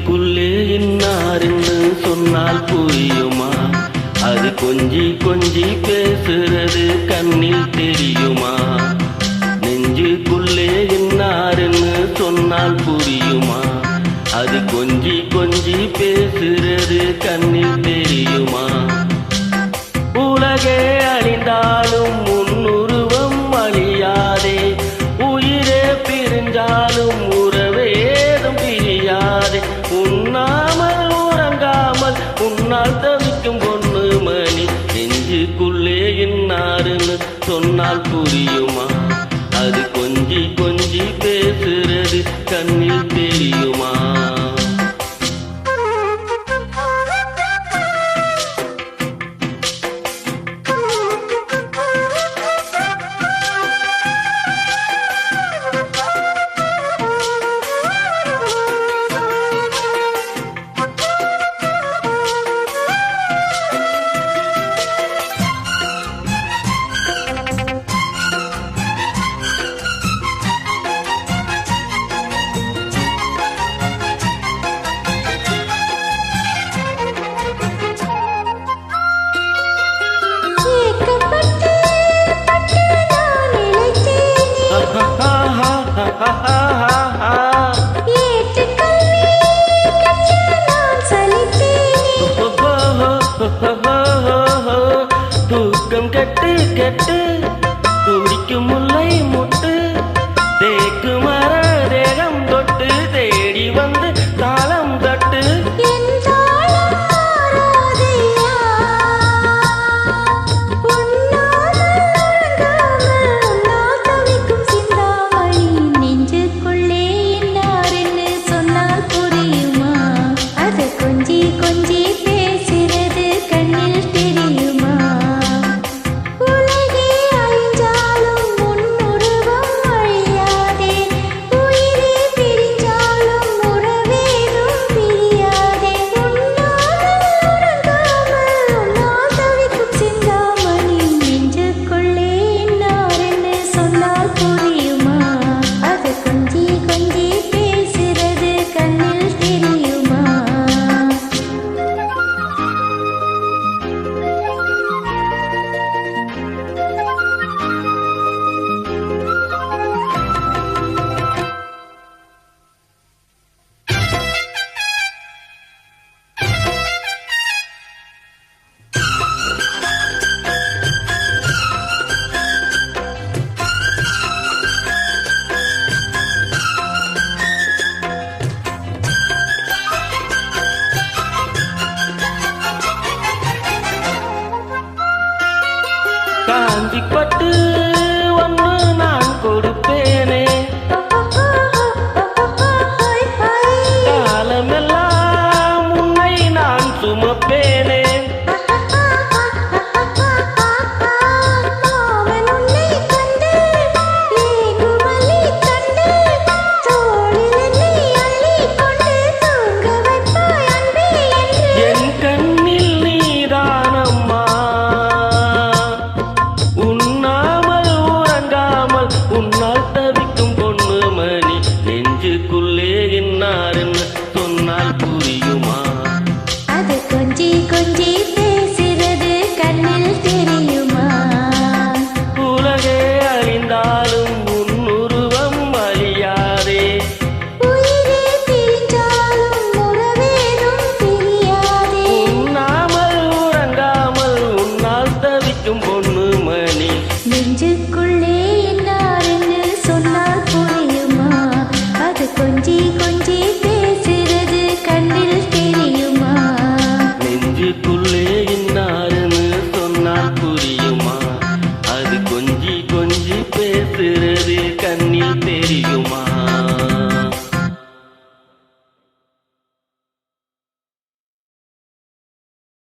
நெஞ்சுக்குள்ளே இன்னாருன்னு சொன்னால் புரியுமா? அது கொஞ்சி கொஞ்சி பேசுறது கண்ணில் தெரியுமா? நெஞ்சுக்குள்ளே இன்னாருன்னு சொன்னால் புரியுமா? அது கொஞ்சி கொஞ்சி பேசுறது கண்ணில் தெரியுமா? உலகே அழிந்தாலும் உன்னுருவம் அழியாதே, உயிரே பிரிஞ்சாலும் உறவேதும் பிரியாதே. உண்ணாமல் உறங்காமல் உன்னால் தவிக்கும் பொண்ணு மணி, நெஞ்சுக்குள்ளே இன்னாருன்னு சொன்னால் புரியுமா? அது கொஞ்சி கொஞ்சி பேசுறது கண்ணில் தெரியுமா? தூக்கம் கெட்டு கெட்டு துடிக்கும் முல்லை முட்டு, தேக்கு மர தேகம் தொட்டு தேடி வந்து தாளம் தட்டு. காஞ்சி பட்டு ஒன்று நான் கொடு